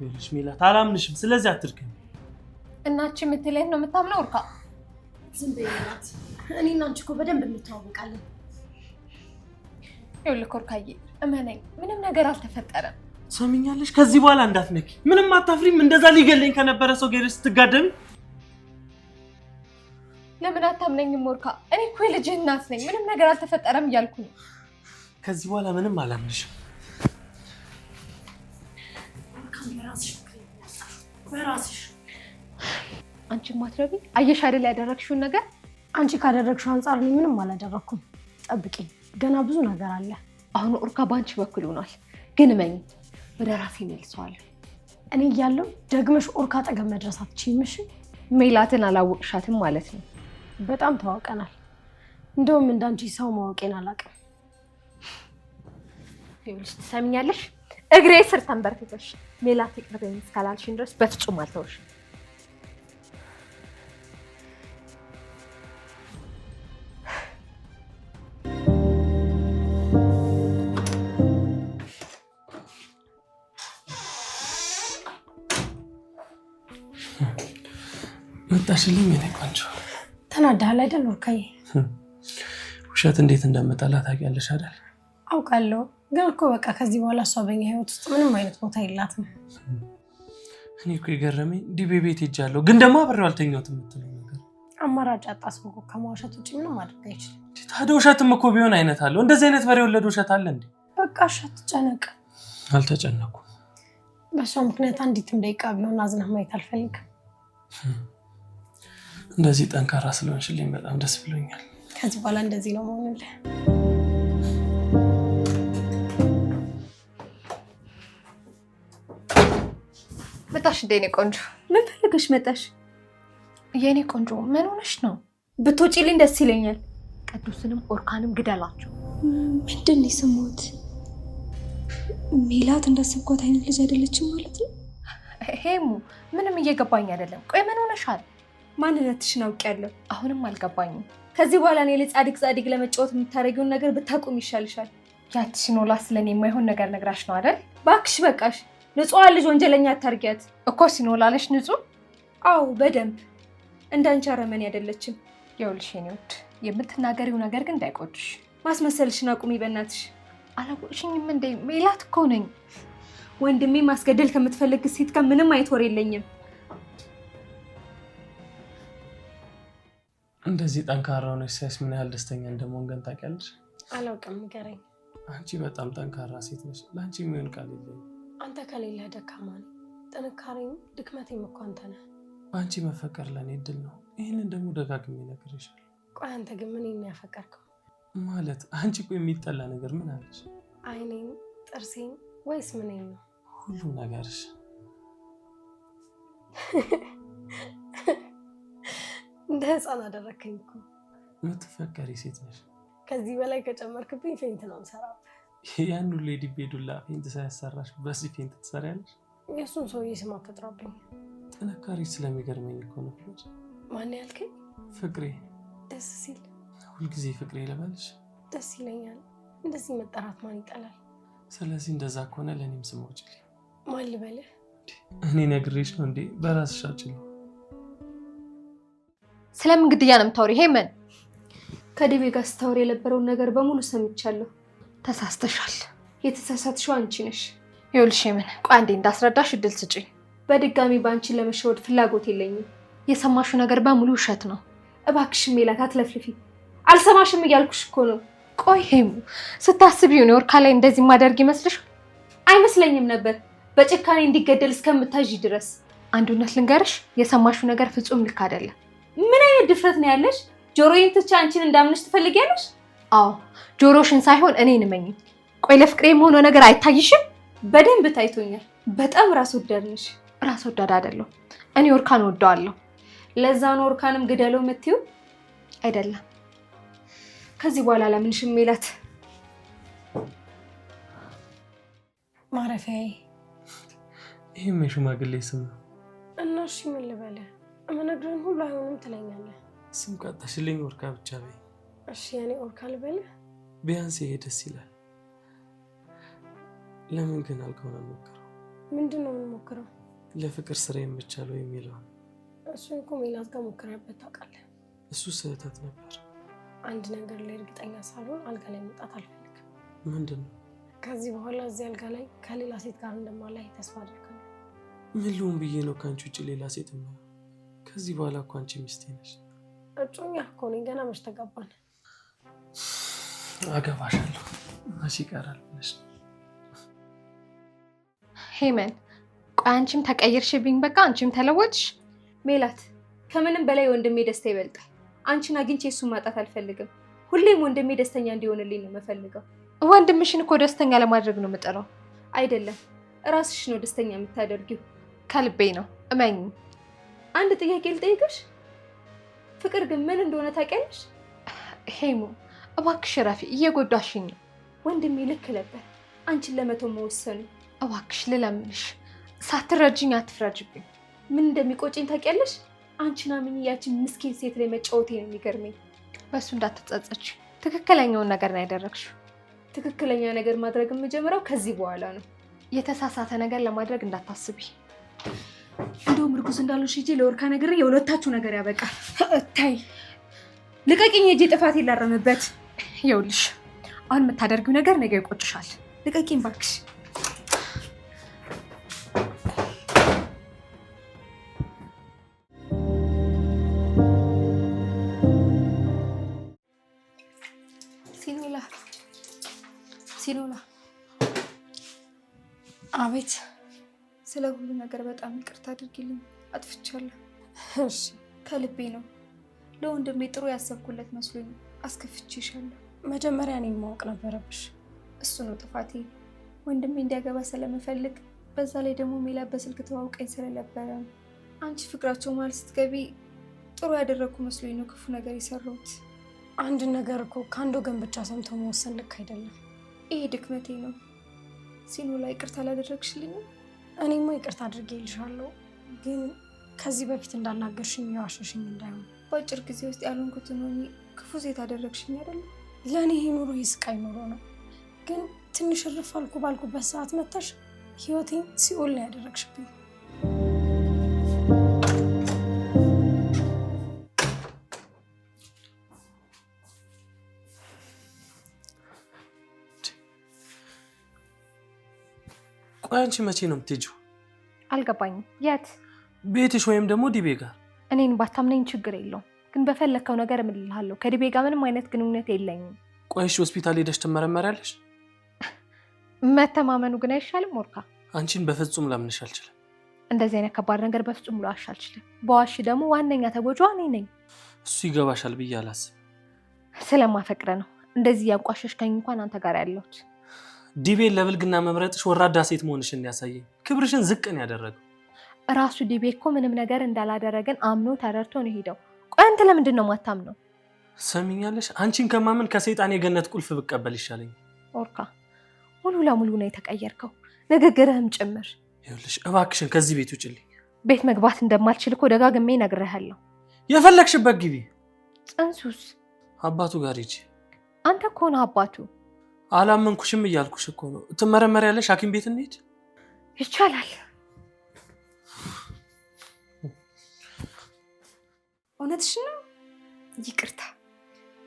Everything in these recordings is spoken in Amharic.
ይልሽ ሜላት አላምንሽም ስለዚህ አትርከኝ እናቺ ምትለኝ ነው የምታምነው ወርካ ዝም በይላት እኔና አንቺ እኮ በደንብ እንተዋወቃለን ይኸውልህ ወርካዬ እመነኝ ምንም ነገር አልተፈጠረም ሰሚኛለሽ ከዚህ በኋላ እንዳትነኪ ምንም አታፍሪም እንደዛ ሊገለኝ ከነበረ ሰው ጋር ስትጋደም ለምን አታምነኝም ወርካ እኔ እኮ የልጅህ እናት ነኝ ምንም ነገር አልተፈጠረም እያልኩ ነው ከዚህ በኋላ ምንም አላምንሽም በራስሽ አንቺ ማትረቢ አየሽ አይደል ያደረግሽው ነገር አንቺ ካደረግሽው አንፃር እኔ ምንም አላደረኩም ጠብቂ ገና ብዙ ነገር አለ አሁን ወርካ ባንቺ በኩል ሆኗል ግን መኝ ወደ ራሴ መልሰዋል እኔ እያለሁ ደግመሽ ወርካ አጠገብ መድረስ አትችይም እሺ ሜላትን አላወቅሻትም ማለት ነው በጣም ተዋውቀናል እንደውም እንዳንቺ ሰው ማወቄን አላውቅም ይኸውልሽ ትሰሚኛለሽ እግሬ ስር ተንበርክከሽ ሜላት ይቅርበኝ እስካላልሽኝ ድረስ በፍጹም አልተውሽ መጣሽልኝ እኔ ቆንጆ ተናዳሃል አይደል ወርካዬ ውሸት እንዴት እንደምጠላ ታውቂያለሽ አይደል አውቃለሁ ግን እኮ በቃ ከዚህ በኋላ እሷ በእኛ ህይወት ውስጥ ምንም አይነት ቦታ የላትም እኔ እኮ የገረመኝ ዲቤ ቤት ሄጃለሁ ግን ደግሞ አብሬው አልተኛሁትም የምትለው ነገር አማራጭ አጣስቦ ከመዋሸት ውጭ ምንም ማድረግ አይችልም ታዲያ ውሸትም እኮ ቢሆን አይነት አለው እንደዚህ አይነት በሬ ወለደ ውሸት አለ እንዴ በቃ እሸት ተጨነቅ አልተጨነኩም በሷ ምክንያት አንዲትም ደቂቃ ቢሆን አዝነህ ማየት አልፈልግም እንደዚህ ጠንካራ ስለሆንሽልኝ በጣም ደስ ብሎኛል ከዚህ በኋላ እንደዚህ ነው መሆንልህ መጣሽ እንደ የኔ ቆንጆ ምን ፈልገሽ መጣሽ የኔ ቆንጆ ምን ሆነሽ ነው ብትወጪልኝ ደስ ይለኛል ቅዱስንም ኦርካንም ግደላቸው ምንድን ነው የሰማሁት ሜላት እንዳሰብኳት አይነት ልጅ አይደለችም ማለት ነው ሄሙ ምንም እየገባኝ አይደለም ቆይ ምን ሆነሻል ማንነትሽን አውቄያለሁ አሁንም አልገባኝም ከዚህ በኋላ እኔ ለጻድቅ ለመጫወት የምታረጊውን ነገር ብታቆም ይሻልሻል ያቺ ሲኖላ ስለኔ የማይሆን ነገር ነግራሽ ነው አይደል ባክሽ በቃሽ ንጹህ ልጅ ወንጀለኛ አታርጊያት እኮ ሲኖላለሽ ንጹህ አው በደንብ እንዳንቺ አረመኔ አይደለችም ይኸውልሽ የኔ ውድ የምትናገሪው ነገር ግን እንዳይቆጭሽ ማስመሰልሽን አቁሚ በእናትሽ አላቆሽኝም እንዴ ሜላት እኮ ነኝ ወንድሜ ማስገደል ከምትፈልግ ሴት ጋር ምንም አይነት ወሬ የለኝም እንደዚህ ጠንካራ ሆነሽ ሳይስ ምን ያህል ደስተኛ እንደመሆን ግን ታውቂያለሽ አላውቅም ንገረኝ አንቺ በጣም ጠንካራ ሴት ነሽ ላንቺ የሚሆን ቃል የለኝም አንተ ከሌለ ደካማ ነኝ ጥንካሬም ድክመቴም እኮ አንተ ነህ አንቺ መፈቀር ለኔ እድል ነው ይሄንን ደግሞ ደጋግሜ ነግሬሻለሁ ቆይ አንተ ግን ምን ነው ያፈቀርከው ማለት አንቺ እኮ የሚጠላ ነገር ምን አለሽ አይኔን ጥርሴን ወይስ ምንኝ ነው ሁሉ ነገርሽ እንደ ህፃን አደረከኝ እኮ የምትፈቀሪ ሴት ነሽ ከዚህ በላይ ከጨመርክብኝ ፌንት ነው የምሰራብህ ያን ሁሉ የዲቤ ዱላ ፌንት ሳያሰራሽ በዚህ ፌንት ትሰሪያለሽ የእሱን ሰውዬ ስም አትጥራብኝ ጥንካሬሽ ስለሚገርመኝ እኮ ነው ማን ያልከኝ ፍቅሬ ደስ ሲል ሁልጊዜ ፍቅሬ ልበልሽ ደስ ይለኛል እንደዚህ መጠራት ማን ይጠላል ስለዚህ እንደዛ ከሆነ ለኔም ስም አውጪልኝ ማን ልበልህ እኔ ነግሬሽ ነው እንዴ በራስሽ አውጪልኝ ስለምን ግድያ ነው የምታወሪ ሄመን ከዲቤ ጋር ስታወሪ የነበረውን ነገር በሙሉ ሰምቻለሁ ተሳስተሻል የተሳሳትሽው አንቺ ነሽ ይኸውልሽ ሄመን ቆይ አንዴ እንዳስረዳሽ እድል ስጪኝ በድጋሚ ባንቺን ለመሸወድ ፍላጎት የለኝም የሰማሽው ነገር በሙሉ ውሸት ነው እባክሽ ሜላት አትለፍልፊ አልሰማሽም እያልኩሽ እኮ ነው ቆይ ሄሙ ስታስቢው ነው ወርካ ላይ እንደዚህ ማደርግ ይመስልሽ አይመስለኝም ነበር በጭካኔ እንዲገደል እስከምታጂ ድረስ አንዱነት ልንገርሽ የሰማሽው ነገር ፍጹም ልክ አይደለም ምን አይነት ድፍረት ነው ያለሽ ጆሮዬን ትቼ አንቺን እንዳምንሽ ትፈልጊያለሽ አዎ ጆሮሽን ሳይሆን እኔን እመኝ ቆይ ለፍቅሬ የሆነ ነገር አይታይሽም በደንብ ታይቶኛል በጣም ራስ ወዳድ ነሽ ራስ ወዳድ አይደለም እኔ ወርካን ወደዋለሁ ለዛ ነው ወርካንም ግደለው መትዩ አይደለም ከዚህ በኋላ ለምንሽም ሜላት ማረፊያዬ ይሄም የሽማግሌ ስም ነው እና እሺ ምን ልበልህ እመነግርህን ሁሉ አይሆንም ትለኛለህ ስም ቀጣሽልኝ ወርካ ብቻ በይ እሺ ያኔ ወርካ ልበልህ ቢያንስ ይሄ ደስ ይላል ለምን ግን አልከውን አልሞከረው ምንድነው የምንሞክረው? ለፍቅር ስራ የምቻለው የሚለው እሱን እኮ ሜላት ጋር ሞክረህበት ታውቃለህ? እሱ ስህተት ነበር። አንድ ነገር ላይ እርግጠኛ ሳልሆን አልጋ ላይ መውጣት አልፈልግም። ምንድነው? ከዚህ በኋላ እዚህ አልጋ ላይ ከሌላ ሴት ጋር እንደማላይ ተስፋ አድርጋለሁ። ምን ልሁን ብዬ ነው ከአንቺ ውጭ ሌላ ሴት ነው? ከዚህ በኋላ እኮ አንቺ ሚስቴ ነሽ። እጮኛ እኮ ነኝ። ገና መች ተጋባን? አገባሻለሁ። መች ይቀራል ብለሽ ሄመን፣ ቆይ አንቺም ተቀየርሽብኝ። በቃ አንቺም ተለወጥሽ። ሜላት፣ ከምንም በላይ ወንድሜ ደስታ ይበልጣል። አንቺን አግኝቼ እሱን ማጣት አልፈልግም። ሁሌም ወንድሜ ደስተኛ እንዲሆንልኝ ነው የምፈልገው። ወንድምሽን እኮ ደስተኛ ለማድረግ ነው የምጥረው። አይደለም፣ እራስሽ ነው ደስተኛ የምታደርጊው። ከልቤ ነው፣ እመኝ። አንድ ጥያቄ ልጠይቅሽ። ፍቅር ግን ምን እንደሆነ ታውቂያለሽ? ሄሙ እባክሽ ረፊ፣ እየጎዳሽኝ ነው። ወንድሜ ልክ ነበር አንቺን ለመተው መወሰኑ። እባክሽ ልለምንሽ፣ ሳትረጅኝ አትፍረጅብኝ። ምን እንደሚቆጭኝ ታውቂያለሽ? አንቺን አምኜ ያችን ምስኪን ሴት ላይ መጫወቴ ነው የሚገርመኝ። በሱ እንዳትጸጸች። ትክክለኛውን ነገር ነው ያደረግሽው። ትክክለኛ ነገር ማድረግ የምጀምረው ከዚህ በኋላ ነው። የተሳሳተ ነገር ለማድረግ እንዳታስቢ። እንደውም እርጉዝ እንዳልሆንሽ ሂጂ ለወርካ ነገር የሁለታችሁ ነገር ያበቃል። ታይ ልቀቂኝ፣ ሂጂ ጥፋት የላረምበት። ይኸውልሽ አሁን የምታደርጊው ነገር ነገ ይቆጭሻል። ልቀቂኝ እባክሽ። ሲኖላ፣ አቤት። ስለ ሁሉ ነገር በጣም ይቅርታ አድርጊልኝ። አጥፍቻለሁ። እሺ፣ ከልቤ ነው። ለወንድሜ ጥሩ ያሰብኩለት መስሎኝ አስከፍቼሻለሁ። መጀመሪያ እኔን ማወቅ ነበረብሽ። እሱ ነው ጥፋቴ። ወንድሜ እንዲያገባ ስለምፈልግ፣ በዛ ላይ ደግሞ ሜላት በስልክ ተዋውቀኝ ስለነበረ አንቺ ፍቅራቸው ማለት ስትገቢ ጥሩ ያደረግኩ መስሎኝ ነው ክፉ ነገር የሰራሁት። አንድ ነገር እኮ ከአንድ ወገን ብቻ ሰምቶ መወሰን ልክ አይደለም። ይሄ ድክመቴ ነው። ሲኖላ፣ ይቅርታ አላደረግሽልኝም? እኔማ ይቅርታ አድርጌልሻለሁ፣ ግን ከዚህ በፊት እንዳናገርሽኝ የዋሸሽኝ እንዳይሆን። በአጭር ጊዜ ውስጥ ያልሆንኩትን ሆኜ ክፉ ሴት አደረግሽኝ አይደለም? ለእኔ ይሄ ኑሮ የስቃይ ኑሮ ነው፣ ግን ትንሽ እርፍ አልኩ ባልኩበት ሰዓት መጥተሽ ህይወቴን ሲኦል ላይ ያደረግሽብኝ። ቆይ አንቺ መቼ ነው የምትሄጂው? አልገባኝም። የት? ቤትሽ ወይም ደግሞ ዲቤ ጋር? እኔን ባታምነኝ ችግር የለውም፣ ግን በፈለከው ነገር እምልልሃለሁ። ከዲቤ ጋር ምንም አይነት ግንኙነት የለኝም። ቆይ እሺ፣ ሆስፒታል ሄደሽ ትመረመሪያለሽ? መተማመኑ ግን አይሻልም? ወርካ፣ አንቺን በፍጹም ላምንሽ አልችልም። እንደዚህ አይነት ከባድ ነገር በፍጹም ልዋሽ አልችልም። በዋሽ ደግሞ ዋነኛ ተጎጂዋ እኔ ነኝ። እሱ ይገባሻል ብዬ አላስብም። ስለማፈቅረ ነው እንደዚህ ያንቋሸሽከኝ እንኳን አንተ ጋር ያለሁት። ዲቤን ለብልግና መምረጥሽ ወራዳ ሴት መሆንሽን ያሳየኝ፣ ክብርሽን ዝቅን ያደረገው። ራሱ ዲቤ እኮ ምንም ነገር እንዳላደረገን አምኖ ተረድቶ ነው ሄደው። ቆይ አንተ ለምንድን ነው ማታምነው? ሰሚኛለሽ? አንቺን ከማመን ከሰይጣን የገነት ቁልፍ ብቀበል ይሻለኛል። ወርካ፣ ሙሉ ለሙሉ ነው የተቀየርከው፣ ንግግርህም ጭምር። ይኸውልሽ እባክሽን ከዚህ ቤት ውጭልኝ። ቤት መግባት እንደማልችል እኮ ደጋግሜ ነግሬሃለሁ። የፈለግሽበት ግቢ። ጽንሱስ? አባቱ ጋር ሂጂ። አንተ እኮ ነህ አባቱ። አላመንኩሽም እያልኩሽ እኮ ነው። ትመረመሪያለሽ፣ ሐኪም ቤት እንሂድ። ይቻላል። እውነትሽ ነው? ይቅርታ።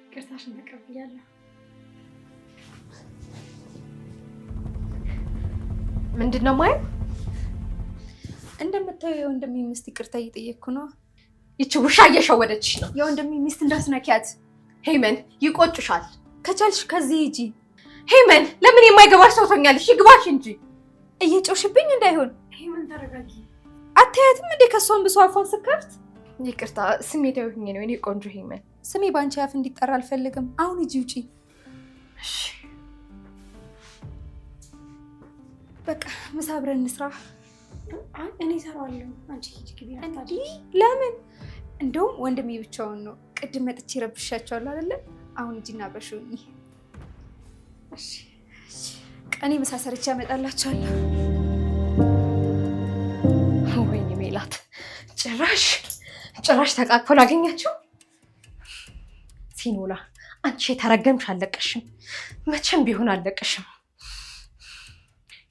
ይቅርታሽን ተቀብያለሁ። ምንድን ነው ማየው? እንደምታየው የወንድሜ ሚስት ይቅርታ እየጠየቅኩ ነው። ይቺ ውሻ እየሸወደችሽ ነው። የወንድሜ ሚስት እንዳትነኪያት። ሄመን፣ ይቆጭሻል። ከቻልሽ ከዚህ ሂጂ። ሄመን፣ ለምን የማይገባሽ ሰው ትሆኛለሽ? ይግባሽ እንጂ። እየጮሽብኝ እንዳይሆን። ሄመን ተረጋጊ። አታያትም እንዴ ከሷን ብሶ አፏን ስከፍት? ይቅርታ፣ ስሜታዊ ሆኜ ነው። እኔ ቆንጆ ሄመን፣ ስሜ ባንቺ አፍ እንዲጠራ አልፈልግም። አሁን ሂጂ፣ ውጪ። እሺ በቃ ምሳ አብረን እንስራ። እኔ እሰራዋለሁ፣ አንቺ ሂጂ ግቢ። እንዲህ ለምን? እንደውም ወንድሜ ብቻውን ነው። ቅድም መጥቼ ረብሻቸዋለሁ አይደለ? አሁን ሂጂና በሹኝ። እሺ፣ ቀኔ ምሳ ሰርቼ ያመጣላችኋለሁ። ወይኔ ሜላት፣ ጭራሽ ተቃቅፎ ላገኛቸው። ሲኖላ፣ አንቺ የተረገምሽ አለቀሽም። መቼም ቢሆን አለቀሽም።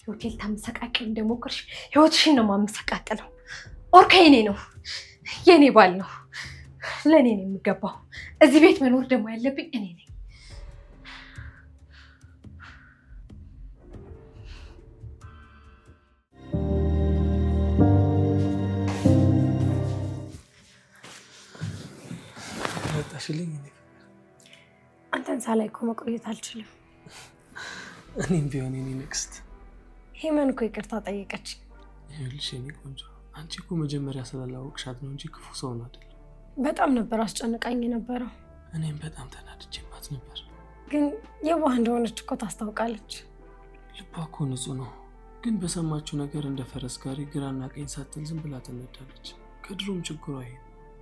ሆቴል ታመሰቃቂው እንደሞከርሽ ህይወትሽን ነው ማመሰቃቀለው። ኦርካ የኔ ነው፣ የኔ ባል ነው፣ ለእኔ ነው የሚገባው። እዚህ ቤት መኖር ደግሞ ያለብኝ እኔ ነኝ። መጣሽልኝ። አንተን ሳላይ እኮ መቆየት አልችልም። እኔም ቢሆን የኔ ንግስት ሄመን እኮ ይቅርታ ጠየቀች። ይኸውልሽ የኔ ቆንጆ፣ አንቺ እኮ መጀመሪያ ስላላወቅሻት ነው እንጂ ክፉ ሰው ነው አይደል? በጣም ነበር አስጨንቃኝ የነበረው። እኔም በጣም ተናድጄባት ነበር። ግን የዋህ እንደሆነች እኮ ታስታውቃለች። ልቧ እኮ ንጹህ ነው። ግን በሰማችው ነገር እንደ ፈረስ ጋሪ ግራና ቀኝ ሳትል ዝም ብላ ትነዳለች። ከድሮም ችግሯ ይሄ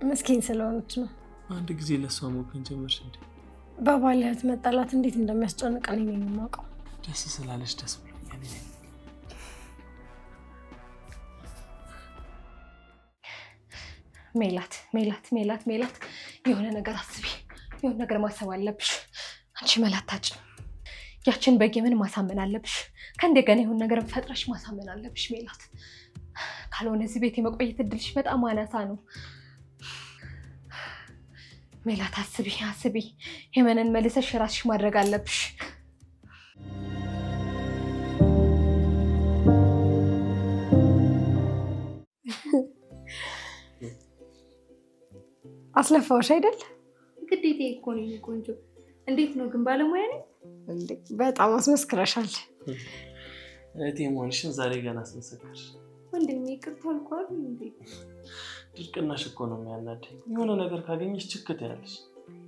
ምስኪን ስለሆነች ነው። አንድ ጊዜ ለእሷ ሞገን ጀመርሽ እንዴ? በባልህት መጣላት እንዴት እንደሚያስጨንቀን እኔ ነኝ የማውቀው። ደስ ስላለች ደስ ብሎኛል። ሜላት ሜላት ሜላት ሜላት፣ የሆነ ነገር አስቢ፣ የሆነ ነገር ማሰብ አለብሽ። አንቺ መላታጭ፣ ያችን በጌምን ማሳመን አለብሽ። ከእንደገና የሆነ ነገር ፈጥረሽ ማሳመን አለብሽ ሜላት። ካልሆነ እዚህ ቤት የመቆየት እድልሽ በጣም አናሳ ነው ሜላት። አስቢ አስቢ፣ ሄመንን መልሰሽ ራስሽ ማድረግ አለብሽ። አስለፋውሽ አይደል? ግዴታ እኮ ነው ቆንጆ። እንዴት ነው ግን ባለሙያ ነኝ እንዴ? በጣም አስመስክረሻል። እህቴ መሆንሽን ዛሬ ገና አስመሰከርሽ። ወንድሜ ይቅርታ አልኳል እንዴ? ድርቅናሽ እኮ ነው የሚያናደኝ። የሆነ ነገር ካገኘሽ ችክት ያለሽ።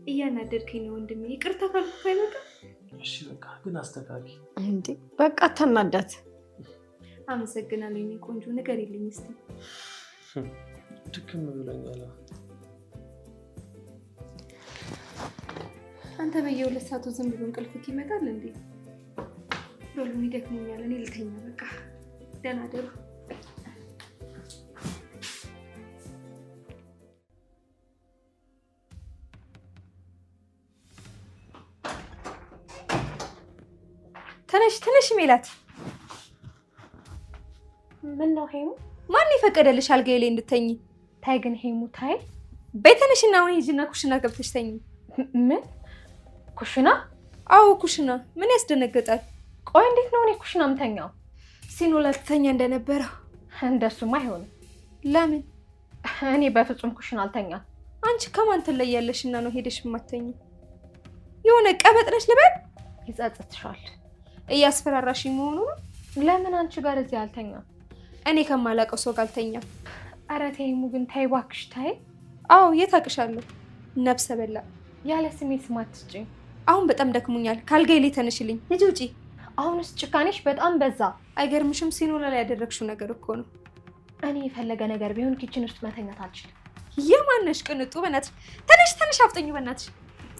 እያናደድከኝ ነው ወንድሜ። ይቅርታ ካልኩ አይበቃ? እሺ በቃ ግን አስተካኪ እንዴ። በቃ ተናዳት። አመሰግናለሁ የኔ ቆንጆ። ንገሪልኝ እስቲ። ድክም ብሎኛል። አንተ በየሁለት ሰዓቱ ዝም ብሎ እንቅልፍክ ይመጣል እንዴ? በሉ ይደክመኛል፣ እኔ ልተኛ በቃ። ደህና ደሩ። ተነሽ ተነሽ ሜላት። ምን ነው ሄሙ? ማን የፈቀደልሽ አልጋዬ ላይ እንድተኝ? ታይ ግን ሄሙ ታይ። ቤት ተነሽና አሁን ሂጂና ኩሽና ገብተሽ ተኝ። ምን ኩሽና? አዎ ኩሽና። ምን ያስደነገጣል? ቆይ እንዴት ነው እኔ ኩሽና የምተኛው? ሲኖላ ትተኛ እንደነበረው። እንደሱማ አይሆንም። ለምን? እኔ በፍጹም ኩሽና አልተኛም። አንቺ ከማን ትለያለሽና ነው ሄደሽ የማትተኝ? የሆነ ቀበጥ ነሽ ልበል? ይጸጽትሻል። እያስፈራራሽ መሆኑ ነው? ለምን አንቺ ጋር እዚህ አልተኛም? እኔ ከማላውቀው ሰው ጋር አልተኛም። ኧረ ተይ ሄሙ ግን ተይ እባክሽ ተይ። አዎ የት አውቅሻለሁ? ነብሰ በላ። ያለ ስሜ ስም አትስጪኝ። አሁን በጣም ደክሞኛል። ካልጋዬ ላይ ተነሽልኝ። ሂጂ ውጪ። አሁንስ ጭካኔሽ በጣም በዛ። አይገርምሽም? ሲኖላ ላይ ያደረግሽው ነገር እኮ ነው። እኔ የፈለገ ነገር ቢሆን ኪችን ውስጥ መተኛት አልችልም። የማነሽ ቅንጡ? በእናትሽ ተነሽ ተነሽ፣ አፍጠኙ በእናትሽ።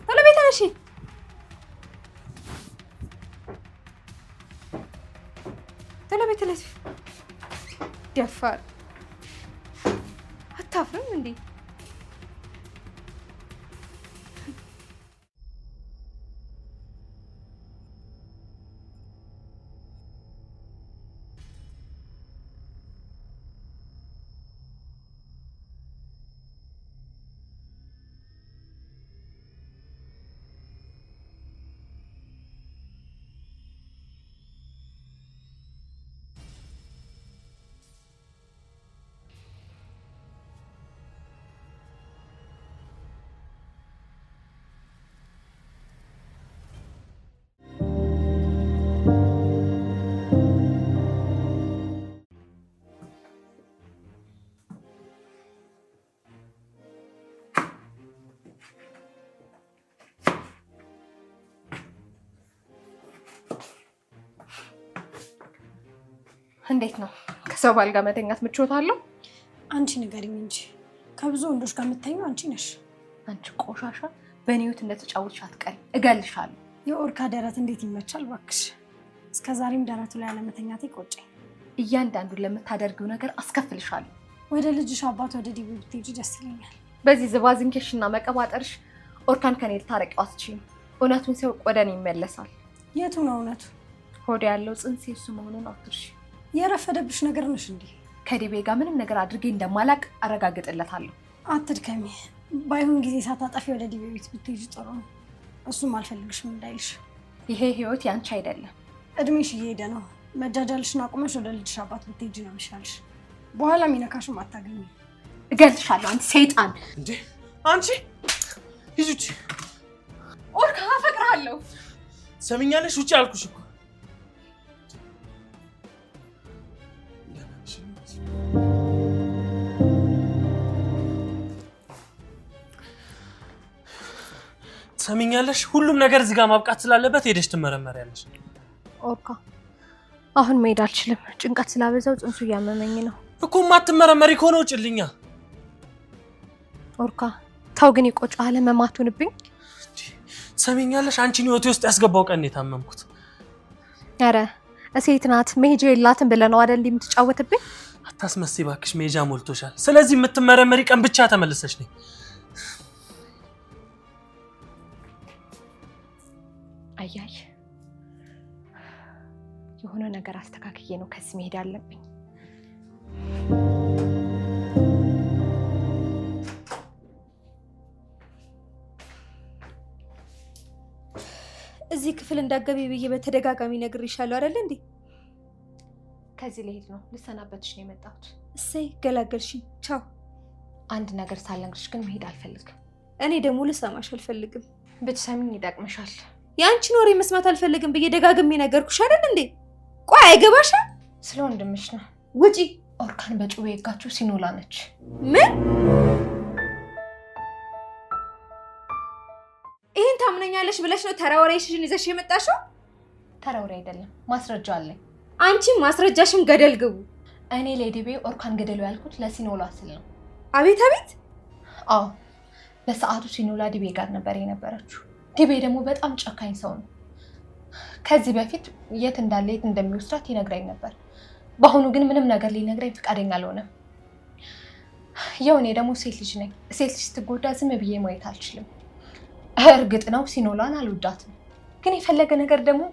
ቶሎ በይ ተነሺ። ቶሎ በይ ተነሺ። ደፋር አታፍርም እንዴ? እንዴት ነው ከሰው ባል ጋር መተኛት ምቾት አለው? አንቺ ንገሪኝ እንጂ ከብዙ ወንዶች ጋር የምትተኙ አንቺ ነሽ። አንቺ ቆሻሻ፣ በእኔ ህይወት እንደተጫወትሽ አትቀሪ፣ እገልሻለሁ። የኦርካ ደረት እንዴት ይመቻል ባክሽ። እስከዛሬም ደረቱ ላይ አለመተኛት ይቆጨኝ። እያንዳንዱን ለምታደርጊው ነገር አስከፍልሻለሁ። ወደ ልጅሽ አባት ወደ ዲቡ ብትሄጂ ደስ ይለኛል። በዚህ ዝባዝንኬሽና መቀባጠርሽ ኦርካን ከኔ ልታረቂው አትችይም። እውነቱን ሲያውቅ ወደ እኔ ይመለሳል። የቱ ነው እውነቱ? ሆዴ ያለው ጽንስ የሱ መሆኑን አትርሺ። የረፈደብሽ ነገር ነሽ እንዴ? ከዲቤ ጋር ምንም ነገር አድርጌ እንደማላቅ አረጋግጥለታለሁ። አትድከሚ። ባይሆን ጊዜ ሳታጠፊ ወደ ዲቤ ቤት ብትሄጂ ጥሩ ነው። እሱም አልፈልግሽም እንዳይልሽ። ይሄ ህይወት ያንቺ አይደለም። እድሜሽ እየሄደ ነው። መጃጃልሽን አቁመሽ ወደ ልጅሽ አባት ብትሄጂ ነው የሚሻልሽ። በኋላ ሚነካሽም አታገኙ። እገልሻለሁ አንቺ ሰይጣን! እንዴ አንቺ ሂጂ ውጪ! ኦርካ አፈቅርሃለሁ። ሰሚኛለሽ? ውጪ አልኩሽ እኮ። ሰሚኛለሽ? ሁሉም ነገር እዚህ ጋር ማብቃት ስላለበት ሄደሽ ትመረመሪያለሽ። ኦርካ አሁን መሄድ አልችልም። ጭንቀት ስላበዛው ጽንሱ እያመመኝ ነው እኮ። ማትመረመሪ ከሆነ ውጭልኛ። ኦርካ ታው ግን ይቆጫል መማቱንብኝ። ሰሚኛለሽ? አንቺን ህይወቴ ውስጥ ያስገባው ቀን የታመምኩት። አረ እሴት ናት መሄጃ የላትም ብለህ ነው አይደል የምትጫወትብኝ? አታስመስይ እባክሽ፣ መሄጃ ሞልቶሻል። ስለዚህ የምትመረመሪ ቀን ብቻ ተመልሰሽ ነኝ። አያይ የሆነ ነገር አስተካክዬ ነው ከዚህ መሄድ አለብኝ። እዚህ ክፍል እንዳገቢ ብዬ በተደጋጋሚ ነግሬሻለሁ አይደል እንዴ? ከዚህ ልሄድ ነው፣ ልሰናበትሽ ነው የመጣሁት። እሰይ ገላገልሽኝ። ቻው። አንድ ነገር ሳልነግርሽ ግን መሄድ አልፈልግም። እኔ ደግሞ ልሰማሽ አልፈልግም። ብትሰሚኝ ይጠቅምሻል። ያንቺን ወሬ መስማት አልፈልግም ብዬ ደጋግሜ ነገርኩሽ አይደል እንዴ? ቆይ አይገባሽም? ስለ ወንድምሽ ነው። ውጪ። ኦርካን በጩቤ የጋችሁ ሲኖላ ነች። ምን? ይሄን ታምነኛለሽ ብለሽ ነው ተራ ወሬሽን ይዘሽ የመጣሽው? ተራ ወሬ አይደለም፣ ማስረጃ አለኝ። አንቺም ማስረጃሽም ገደል ግቡ። እኔ ለዲቤ ኦርካን ገደሉ ያልኩት ለሲኖላ ስል ነው። አቤት አቤት! አዎ በሰዓቱ ሲኖላ ዲቤ ጋር ነበር የነበረችው። ዲቤ ደግሞ በጣም ጨካኝ ሰው ነው። ከዚህ በፊት የት እንዳለ የት እንደሚወስዳት ይነግረኝ ነበር። በአሁኑ ግን ምንም ነገር ሊነግረኝ ፈቃደኛ አልሆነም። ያው እኔ ደግሞ ሴት ልጅ ነኝ። ሴት ልጅ ስትጎዳ ዝም ብዬ ማየት አልችልም። እርግጥ ነው ሲኖላን አልወዳትም፣ ግን የፈለገ ነገር ደግሞ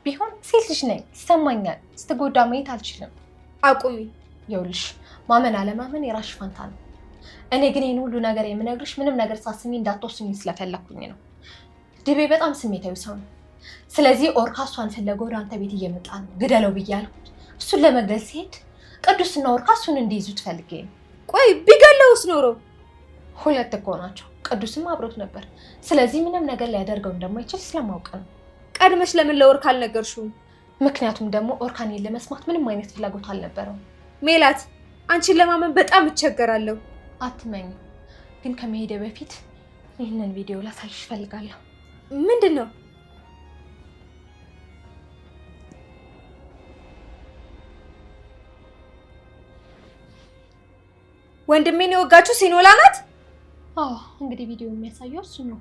ቢሆን ሴት ልጅ ነኝ፣ ይሰማኛል። ስትጎዳ ማየት አልችልም። አቁሚ። ይኸውልሽ ማመን አለማመን የራስሽ ፋንታ ነው። እኔ ግን ይህን ሁሉ ነገር የምነግርሽ ምንም ነገር ሳስሚ እንዳትወስኝ ስለፈለኩኝ ነው። ዲቤ በጣም ስሜታዊ ሰው ነው። ስለዚህ ኦርካ እሷን ፈለገ ወደ አንተ ቤት እየመጣ ነው ግደለው ብዬ አልኩት። እሱን ለመግደል ሲሄድ ቅዱስና ኦርካ እሱን እንዲይዙ ትፈልጌ ነው። ቆይ ቢገለውስ ኖሮ? ሁለት እኮ ናቸው። ቅዱስም አብሮት ነበር። ስለዚህ ምንም ነገር ሊያደርገው እንደማይችል ስለማውቅ ነው። ቀድመሽ ለምን ለኦርካ አልነገርሽውም? ምክንያቱም ደግሞ ኦርካኔን ለመስማት ምንም አይነት ፍላጎት አልነበረው። ሜላት አንቺን ለማመን በጣም እቸገራለሁ። አትመኝ። ግን ከመሄደ በፊት ይህንን ቪዲዮ ላሳይሽ እፈልጋለሁ። ምንድን ነው? ወንድሜን የወጋችሁ ሲኖላ ናት? አዎ እንግዲህ ቪዲዮ የሚያሳየው እሱ ነው።